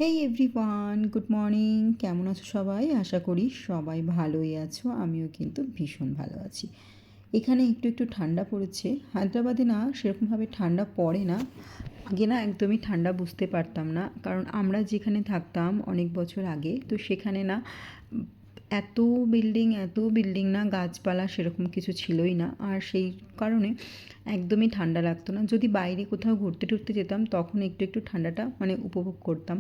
হেই everyone, good morning. কেমন আছো সবাই? আশা করি সবাই ভালোই আছো। আমিও কিন্তু ভীষণ ভালো আছি। এখানে একটু একটু ঠান্ডা পড়েছে। হায়দ্রাবাদে না সেরকমভাবে ঠান্ডা পড়ে না। আগে না একদমই ঠান্ডা বুঝতে পারতাম না, কারণ আমরা যেখানে থাকতাম অনেক বছর আগে, তো সেখানে না এত বিল্ডিং না, গাছপালা সেরকম কিছু ছিলই না। আর সেই কারণে একদমই ঠান্ডা লাগতো না। যদি বাইরে কোথাও ঘুরতে টুরতে যেতাম তখন একটু একটু ঠান্ডাটা উপভোগ করতাম।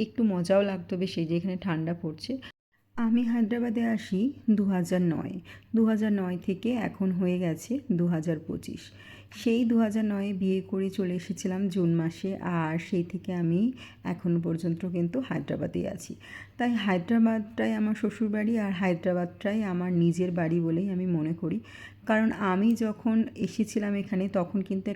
একটু মজাও লাগতো বেশ, এই যে এখানে ঠান্ডা পড়ছে। আমি হায়দ্রাবাদে আসি 2009। 2009 থেকে এখন হয়ে গেছে 2025। সেই 2009-এ বিয়ে করে চলে এসেছিলাম জুন মাসে, আর সেই থেকে আমি এখনও পর্যন্ত কিন্তু হায়দ্রাবাদেই আছি। তাই হায়দ্রাবাদটাই আমার শ্বশুরবাড়ি, আর হায়দ্রাবাদটাই আমার নিজের বাড়ি বলেই আমি মনে করি। কারণ আমি যখন এসেছিলাম এখানে তখন কিন্তু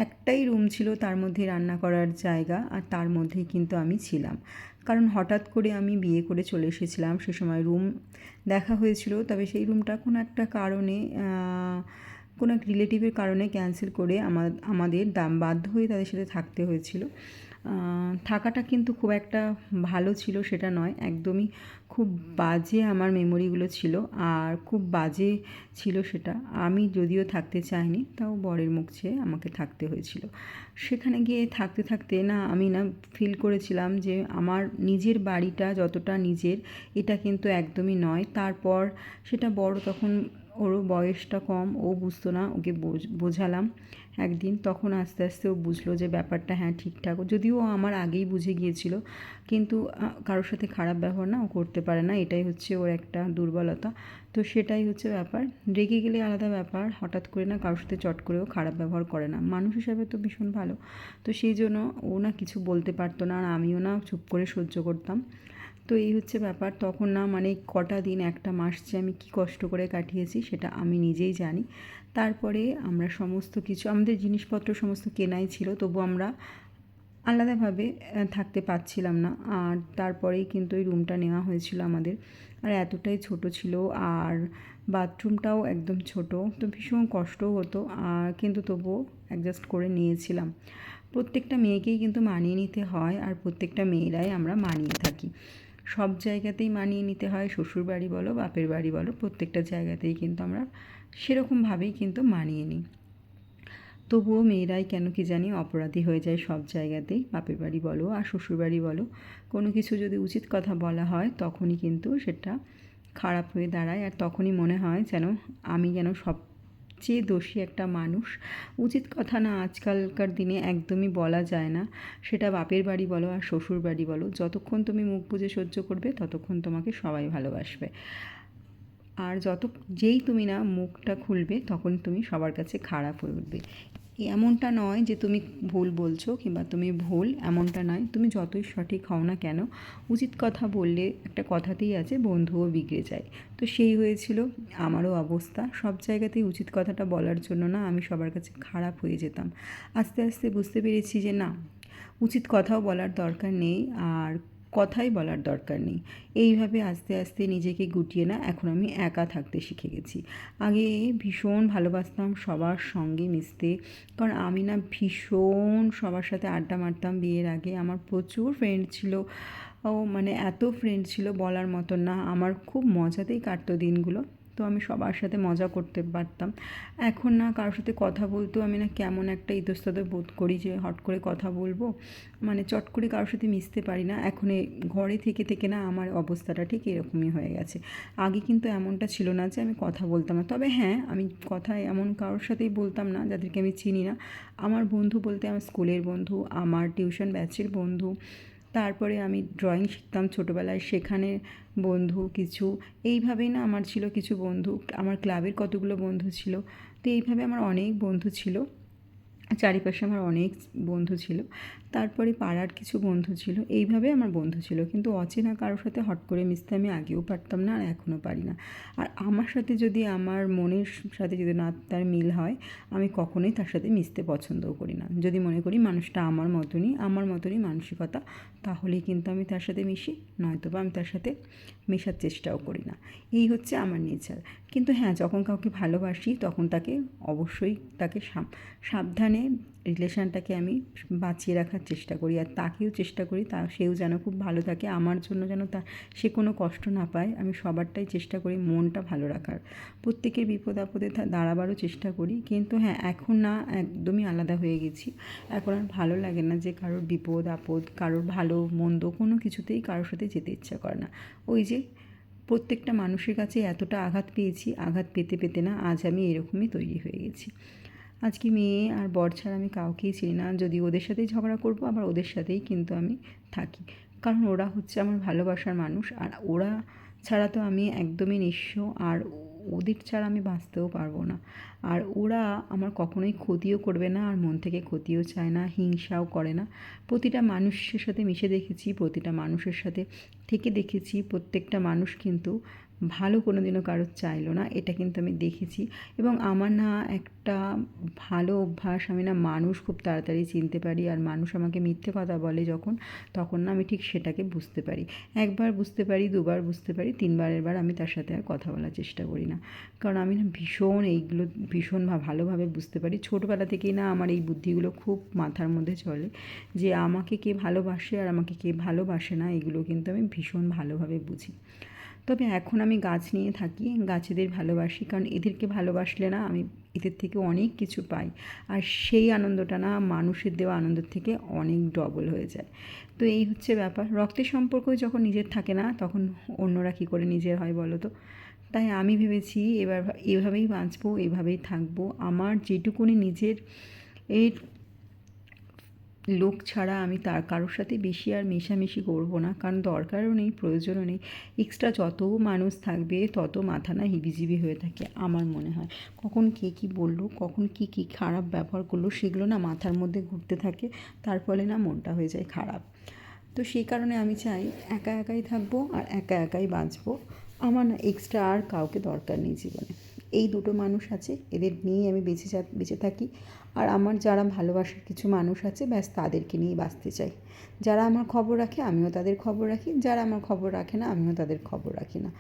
একটাই রুম ছিল, তার মধ্যে রান্না করার জায়গা, আর তার মধ্যেই কিন্তু আমি ছিলাম। কারণ হঠাৎ করে আমি বিয়ে করে চলে এসেছিলাম, সে সময় রুম দেখা হয়েছিল, তবে সেই রুমটা কোনো একটা কারণে কোনো এক রিলেটিভের কারণে ক্যান্সেল করে আমাদের বাধ্য হয়ে তাদের সাথে থাকতে হয়েছিল। থাকাটা কিন্তু খুব একটা ভালো ছিল সেটা নয়, একদমই খুব বাজে আমার মেমোরিগুলো ছিল, আর খুব বাজে ছিল সেটা। আমি যদিও থাকতে চাইনি, তাও বরের মুখ চেয়ে আমাকে থাকতে হয়েছিল। সেখানে গিয়ে থাকতে থাকতে না আমি না ফিল করেছিলাম যে আমার নিজের বাড়িটা যতটা নিজের, এটা কিন্তু একদমই নয়। তারপর সেটা বড়, তখন ওরও বয়সটা কম, ও বুঝতো না, ওকে বোঝালাম একদিন, তখন আস্তে আস্তে ও বুঝলো যে ব্যাপারটা হ্যাঁ ঠিকঠাক। যদিও ও আমার আগেই বুঝে গিয়েছিল, কিন্তু কারোর সাথে খারাপ ব্যবহার না ও করতে পারে না, এটাই হচ্ছে ওর একটা দুর্বলতা। তো সেটাই হচ্ছে ব্যাপার। রেগে গেলে আলাদা ব্যাপার, হঠাৎ করে না কারোর সাথে চট করেও খারাপ ব্যবহার করে না, মানুষ হিসাবে তো ভীষণ ভালো। তো সেই জন্য ও না কিছু বলতে পারতো না, আর আমিও না চুপ করে সহ্য করতাম। তো এই হচ্ছে ব্যাপার। তখন না মানে কটা দিন, একটা মাস যে আমি কী কষ্ট করে কাটিয়েছি সেটা আমি নিজেই জানি। তারপরে আমরা সমস্ত কিছু, আমাদের জিনিসপত্র সমস্ত কেনাই ছিল, তবু আমরা আলাদাভাবে থাকতে পারছিলাম না। আর তারপরেই কিন্তু ওই রুমটা নেওয়া হয়েছিল আমাদের। আর এতটাই ছোট ছিল, আর বাথরুমটাও একদম ছোট, তো ভীষণ কষ্টও হতো, আর কিন্তু তবুও অ্যাডজাস্ট করে নিয়েছিলাম। প্রত্যেকটা মেয়েকেই কিন্তু মানিয়ে নিতে হয়, আর প্রত্যেকটা মেয়েরাই আমরা মানিয়ে থাকি। সব জায়গাতেই মানিয়ে নিতে হয়, শ্বশুরবাড়ি বলো বাপের বাড়ি বলো, প্রত্যেকটা জায়গাতেই কিন্তু আমরা সেরকমভাবেই কিন্তু মানিয়ে নিই। তবুও মেয়েরাই কেন কি জানি অপরাধী হয়ে যায় সব জায়গাতেই, বাপের বাড়ি বলো আর শ্বশুরবাড়ি বলো। কোনো কিছু যদি উচিত কথা বলা হয় তখনই কিন্তু সেটা খারাপ হয়ে দাঁড়ায়, আর তখনই মনে হয় আমি যেন সবচেয়ে দোষী একটা মানুষ। উচিত কথা না আজকালকার দিনে একদমই বলা যায় না, সেটা বাপের বাড়ি বলো আর শ্বশুর বাড়ি বলো। যতক্ষণ তুমি মুখ বুজে সহ্য করবে ততক্ষণ তোমাকে সবাই ভালোবাসবে, আর যেই তুমি না মুখটা খুলবে তখন তুমি সবার কাছে খারাপ হয়ে উঠবে। এমনটা নয় যে তুমি ভুল বলছো কিংবা তুমি ভুল, এমনটা নয়। তুমি যতই সঠিক হও না কেন, উচিত কথা বললে একটা কথাতেই আছে, বন্ধুও বিগড়ে যায়। তো সেই হয়েছিল আমারও অবস্থা। সব জায়গাতেই উচিত কথাটা বলার জন্য না আমি সবার কাছে খারাপ হয়ে যেতাম। আস্তে আস্তে বুঝতে পেরেছি যে না, উচিত কথাও বলার দরকার নেই, আর কথাই বলার দরকার নেই। এইভাবে আস্তে আস্তে নিজেকে গুটিয়ে না এখন আমি একা থাকতে শিখে গেছি। আগে ভীষণ ভালোবাসতাম সবার সঙ্গে মিশতে, কারণ আমি না ভীষণ সবার সাথে আড্ডা মারতাম। বিয়ের আগে আমার প্রচুর ফ্রেন্ড ছিল, মানে এত ফ্রেন্ড ছিল বলার মতো না। আমার খুব মজাতেই কাটতো দিনগুলো, তো আমি সবার সাথে মজা করতে পারতাম। এখন না কারোর সাথে কথা বলতেও আমি না কেমন একটা ইতস্তত বোধ করি, যে হট করে কথা বলবো, মানে চট করে কারোর সাথে মিশতে পারি না। এখন ঘরে থেকে থেকে না আমার অবস্থাটা ঠিক এরকমই হয়ে গেছে। আগে কিন্তু এমনটা ছিল না যে আমি কথা বলতাম না, তবে হ্যাঁ আমি কথা এমন কারোর সাথেই বলতাম না যাদেরকে আমি চিনি না। আমার বন্ধু বলতে আমার স্কুলের বন্ধু, আমার টিউশন ব্যাচের বন্ধু, তারপরে আমি ড্রয়িং শিখতাম ছোটোবেলায়, সেখানে বন্ধু কিছু, এইভাবেই না আমার ছিল কিছু বন্ধু। আমার ক্লাবের কতগুলো বন্ধু ছিল, তো এইভাবে আমার অনেক বন্ধু ছিল, চারিপাশে আমার অনেক বন্ধু ছিল। তারপরে পাড়ার কিছু বন্ধু ছিল, এইভাবে আমার বন্ধু ছিল। কিন্তু অচেনা কারোর সাথে হট করে মিশতে আমি আগেও পারতাম না, আর এখনও পারি না। আর আমার সাথে যদি আমার মনের সাথে যদি না তার মিল হয়, আমি কখনোই তার সাথে মিশতে পছন্দও করি না। যদি মনে করি মানুষটা আমার মতনই মানসিকতা, তাহলেই কিন্তু আমি তার সাথে মিশি, নয়তোবা আমি তার সাথে মেশার চেষ্টাও করি না। এই হচ্ছে আমার নেচার। কিন্তু হ্যাঁ, যখন কাউকে ভালোবাসি তখন অবশ্যই তাকে সাবধানে রিলেশানটাকে আমি বাঁচিয়ে রাখার চেষ্টা করি, আর তাকেও চেষ্টা করি সেও যেন খুব ভালো থাকে, আমার জন্য যেন সে কোনো কষ্ট না পায়। আমি সবারটাই চেষ্টা করি মনটা ভালো রাখার, প্রত্যেকের বিপদ আপদে দাঁড়াবারও চেষ্টা করি। কিন্তু হ্যাঁ, এখন না, একদমই আলাদা হয়ে গেছি। এখন আর ভালো লাগে না যে কারোর বিপদ আপদ, কারোর ভালো মন্দ কোনো কিছুতেই কারোর সাথে যেতে ইচ্ছা করে না। ওই যে প্রত্যেকটা মানুষের কাছে এতটা আঘাত পেয়েছি, আঘাত পেতে পেতে না আজ আমি এরকমই তৈরি হয়ে গেছি। আজকে মেয়ে আর বর ছাড়া আমি কাউকেই চিনি না। যদি ওদের সাথেই ঝগড়া করবো, আবার ওদের সাথেই কিন্তু আমি থাকি, কারণ ওরা হচ্ছে আমার ভালোবাসার মানুষ, আর ওরা ছাড়া তো আমি একদমই নিঃস্ব, আর ওদের ছাড়া আমি বাঁচতেও পারবো না। আর ওরা আমার কখনোই ক্ষতিও করবে না, আর মন থেকে ক্ষতিও চায় না, হিংসাও করে না। প্রতিটা মানুষের সাথে মিশে দেখেছি, প্রতিটা মানুষের সাথে থেকে দেখেছি, প্রত্যেকটা মানুষ কিন্তু ভালো কোনো দিনও কারোর চাইলো না, এটা কিন্তু আমি দেখেছি। এবং আমার না একটা ভালো অভ্যাস, আমি না মানুষ খুব তাড়াতাড়ি চিনতে পারি, আর মানুষ আমাকে মিথ্যে কথা বলে যখন, তখন না আমি ঠিক সেটাকে বুঝতে পারি। একবার বুঝতে পারি, দুবার বুঝতে পারি, তিনবারের বার আমি তার সাথে আর কথা বলার চেষ্টা করি না, কারণ আমি না ভীষণ এইগুলো ভীষণ ভালোভাবে বুঝতে পারি। ছোটোবেলা থেকেই না আমার এই বুদ্ধিগুলো খুব মাথার মধ্যে চলে, যে আমাকে কে ভালোবাসে আর আমাকে কে ভালোবাসে না, এগুলো কিন্তু আমি ভীষণ ভালোভাবে বুঝি। তবে এখন আমি গাছ নিয়ে থাকি, গাছেদের ভালোবাসি, কারণ এদেরকে ভালোবাসলে না আমি এদের থেকে অনেক কিছু পাই, আর সেই আনন্দটা না মানুষের দেওয়া আনন্দের থেকে অনেক ডবল হয়ে যায়। তো এই হচ্ছে ব্যাপার। রক্তের সম্পর্ক যখন নিজের থাকে না, তখন অন্যরা কী করে নিজের হয় বলো তো? তাই আমি ভেবেছি এবার এভাবেই বাঁচবো, এভাবেই থাকবো। আমার যেটুকুনি নিজের এর লোক ছাড়া আমি তার কারোর সাথে বেশি আর মেশামেশি করবো না, কারণ দরকারও নেই, প্রয়োজনও নেই। এক্সট্রা যত মানুষ থাকবে তত মাথা না হিবিজিবি হয়ে থাকে আমার মনে হয়। কখন কে কী বললো, কখন কী কী খারাপ ব্যবহার করলো, সেগুলো না মাথার মধ্যে ঘুরতে থাকে, তার ফলে না মনটা হয়ে যায় খারাপ। তো সেই কারণে আমি চাই একা একাই থাকবো আর একা একাই বাঁচবো। আমার না এক্সট্রা আর কাউকে দরকার নেই জীবনে। এই দুটো মানুষ আছে, এদের নিয়েই আমি বেঁচে থাকি। আর আমার যারা ভালোবাসার কিছু মানুষ আছে, ব্যাস তাদেরকে নিয়েই বাঁচতে চাই। যারা আমার খবর রাখে আমিও তাদের খবর রাখি, যারা আমার খবর রাখে না আমিও তাদের খবর রাখি না।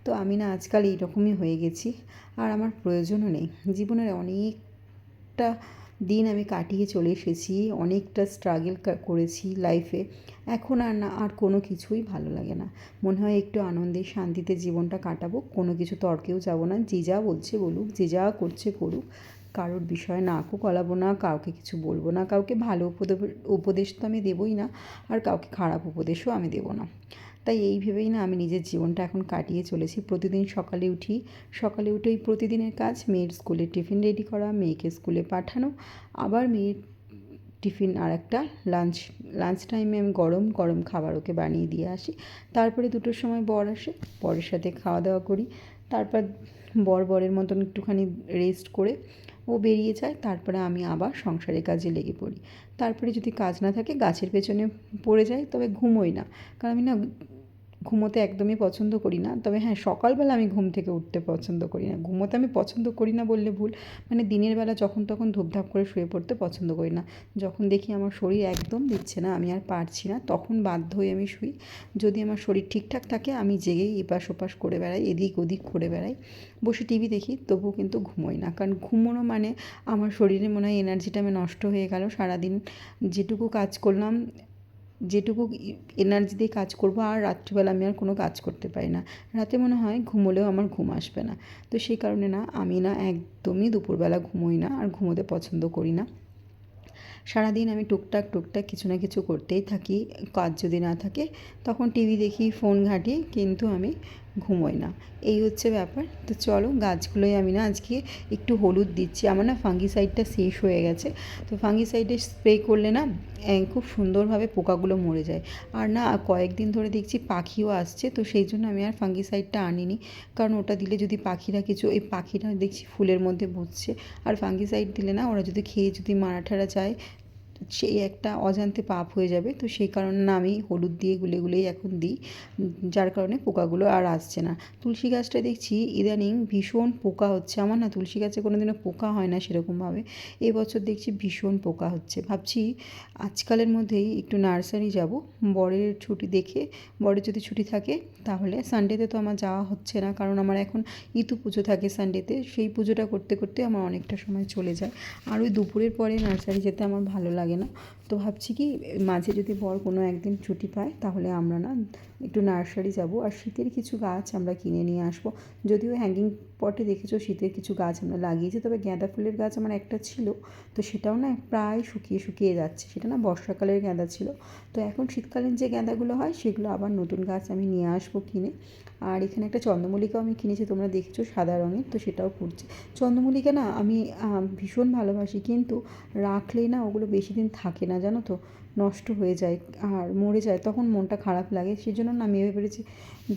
তো আমি না আজকাল এইরকমই হয়ে গেছি, আর আমার প্রয়োজনও নেই। জীবনের অনেকটা দিন আমি কাটিয়ে চলে এসেছি, অনেকটা স্ট্রাগল করেছি লাইফে। এখন আর না, আর কোনো কিছুই ভালো লাগে না। মনে হয় একটু আনন্দে শান্তিতে জীবনটা কাটাবো, কোনো কিছু তর্কেও যাব না, যে যা বলছে বলুক, যে যা করছে করুক, কারোর বিষয়ে নাকও গলাবো না, কাউকে কিছু বলবো না, কাউকে ভালো উপদেশ তো আমি দেবই না, আর কাউকে খারাপ উপদেশও আমি দেবো না। তাই এই ভেবেই না আমি নিজের জীবনটা এখন কাটিয়ে চলেছি। প্রতিদিন সকালে উঠেই প্রতিদিনের কাজ, মেয়ের স্কুলে টিফিন রেডি করা, মেয়েকে স্কুলে পাঠানো, আবার মেয়ের টিফিন আর একটা লাঞ্চ টাইমে আমি গরম গরম খাবার ওকে বানিয়ে দিয়ে আসি। তারপরে 2টোর সময় বর আসে, বরের সাথে খাওয়া দাওয়া করি। তারপর বরের মতন একটুখানি রেস্ট করে ও বেরিয়ে যায়। তারপরে আমি আবার সংসারের কাজে লেগে পড়ি। তারপরে যদি কাজ না থাকে গাছের পেছনে পড়ে যাই, তবে ঘুমোই না, কারণ আমি না ঘুমোতে একদমই পছন্দ করি না। তবে হ্যাঁ, সকালবেলা আমি ঘুম থেকে উঠতে পছন্দ করি না। ঘুমোতে আমি পছন্দ করি না বললে ভুল, মানে দিনের বেলা যখন তখন ধুপধাপ করে শুয়ে পড়তে পছন্দ করি না। যখন দেখি আমার শরীর একদম দিচ্ছে না, আমি আর পারছি না, তখন বাধ্য হয়ে আমি শুই। যদি আমার শরীর ঠিকঠাক থাকে আমি জেগেই এপাশ ওপাশ করে বেড়াই, এদিক ওদিক করে বেড়াই, বসে টিভি দেখি, তবুও কিন্তু ঘুমোই না। কারণ ঘুমোনো মানে আমার শরীরে মনে হয় এনার্জিটা আমি নষ্ট হয়ে গেল। সারাদিন যেটুকু কাজ করলাম, যেটুকু এনার্জি দিয়ে কাজ করবো, আর রাত্রিবেলা আমি আর কোনো কাজ করতে পারি না। রাতে মনে হয় ঘুমোলেও আমার ঘুম আসবে না। তো সেই কারণে না আমি না একদমই দুপুরবেলা ঘুমোই না, আর ঘুমোতে পছন্দ করি না। সারাদিন আমি টুকটাক কিছু না কিছু করতেই থাকি। কাজ যদি না থাকে তখন টিভি দেখি, ফোন ঘাঁটি, কিন্তু আমি ঘুমোই না। এই হচ্ছে ব্যাপার। তো চলো, গাছগুলোই আমি না আজকে একটু হলুদ দিচ্ছি। আমার না ফাঙ্গিসাইডটা শেষ হয়ে গেছে, তো ফাঙ্গিসাইডে স্প্রে করলে না খুব সুন্দরভাবে পোকাগুলো মরে যায়। আর না কয়েকদিন ধরে দেখছি পাখিও আসছে, তো সেই জন্য আমি আর ফাঙ্গিসাইডটা আনিনি, কারণ ওটা দিলে যদি পাখিরা এই পাখিরা দেখছি ফুলের মধ্যে বসছে, আর ফাঙ্গিসাইড দিলে না ওরা যদি খেয়ে যদি মারা ঠারা যায়, তো সেই একটা অজান্তে পাপ হয়ে যাবে। তো সেই কারণে না আমি হলুদ দিয়ে গুলে গুলেই এখন দিই, যার কারণে পোকাগুলো আর আসছে না। তুলসী গাছটা দেখছি ইদানিং ভীষণ পোকা হচ্ছে। আমার না তুলসী গাছে কোনো দিনও পোকা হয় না সেরকমভাবে, এবছর দেখছি ভীষণ পোকা হচ্ছে। ভাবছি আজকালের মধ্যেই একটু নার্সারি যাব, বরের ছুটি দেখে, বরের যদি ছুটি থাকে তাহলে। সানডেতে তো আমার যাওয়া হচ্ছে না, কারণ আমার এখন ইতু পুজো থাকে সানডেতে, সেই পুজোটা করতে করতে আমার অনেকটা সময় চলে যায়। আর ওই দুপুরের পরে নার্সারি যেতে আমার ভালো লাগে না। তো ভাবছি কি মাঝে যদি বর কোনো একদিন ছুটি পায় তাহলে আমরা না একটু নার্সারি যাব, আর শীতের কিছু গাছ আমরা কিনে নিয়ে আসবো। যদিও হ্যাঙ্গিং পটে দেখেছো শীতের কিছু গাছ আমরা লাগিয়েছি, তবে গাঁদা ফুলের গাছ আমার একটা ছিল, তো সেটাও না প্রায় শুকিয়ে শুকিয়ে যাচ্ছে। সেটা না বর্ষাকালের গাঁদা ছিল, তো এখন শীতকালীন যে গাঁদাগুলো হয় সেগুলো আবার নতুন গাছ আমি নিয়ে আসবো কিনে। আর এখানে একটা চন্দ্রমল্লিকাও আমি কিনেছি, তোমরা দেখেছো সাদা রঙের, তো সেটাও ফুটছে। চন্দ্রমল্লিকা না আমি ভীষণ ভালোবাসি, কিন্তু রাখলেই না ওগুলো বেশি দিন থাকে না, জানো তো, নষ্ট হয়ে যায় আর মরে যায়, তখন মনটা খারাপ লাগে। সেই জন্য না আমি ভেবে পেরেছি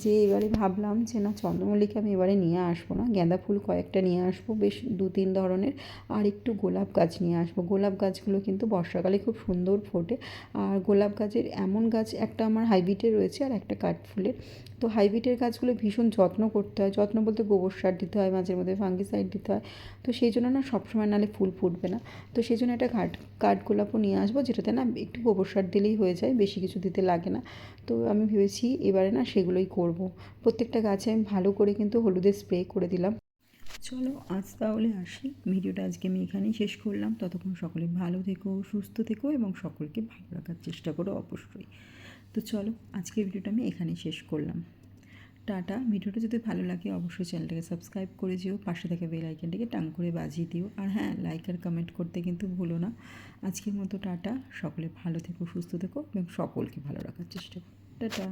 যে এবারে ভাবলাম যে না চন্দ্রমল্লিকা আমি এবারে নিয়ে আসবো না, গাঁদা ফুল কয়েকটা নিয়ে আসবো বেশ 2-3 ধরনের, আর একটু গোলাপ গাছ নিয়ে আসবো। গোলাপ গাছগুলো কিন্তু বর্ষাকালে খুব সুন্দর ফোটে। আর গোলাপ গাছের এমন গাছ একটা আমার হাইব্রিডের রয়েছে আর একটা কাঠফুলের। তো হাইব্রিডের গাছগুলো ভীষণ যত্ন করতে হয়, যত্ন বলতে গোবর সার দিতে হয়, মাঝে মধ্যে ফাঙ্গিসাইড দিতে হয়। তো সেই জন্য না সবসময় নাহলে ফুল ফুটবে না। তো সেই জন্য একটা কাঠগোলাপও নিয়ে আসবো, যেটাতে না একটু গোবর সার দিলেই হয়ে যায়, বেশি কিছু দিতে লাগে না। তো আমি ভেবেছি এবারে না সেগুলোই করব। প্রত্যেকটা গাছে আমি ভালো করে কিন্তু হলুদের স্প্রে করে দিলাম। চলো আজ তাহলে আসি, ভিডিওটা আজকে আমি এখানেই শেষ করলাম। ততক্ষণ সকলে ভালো থেকো, সুস্থ থেকো এবং সকলকে ভালো রাখার চেষ্টা করো অবশ্যই। তো চলো আজকের ভিডিওটা আমি এখানেই শেষ করলাম। টাটা। ভিডিওটা যদি ভালো লাগে অবশ্যই চ্যানেলটাকে সাবস্ক্রাইব করে যেও, পাশে থাকা বেল আইকনটাকে টাং করে বাজিয়ে দিও, আর হ্যাঁ লাইক আর কমেন্ট করতে কিন্তু ভুলো না। আজকের মতো টাটা, সকলে ভালো থেকো, সুস্থ থেকো এবং সকলকে ভালো রাখার চেষ্টা করো। টাটা।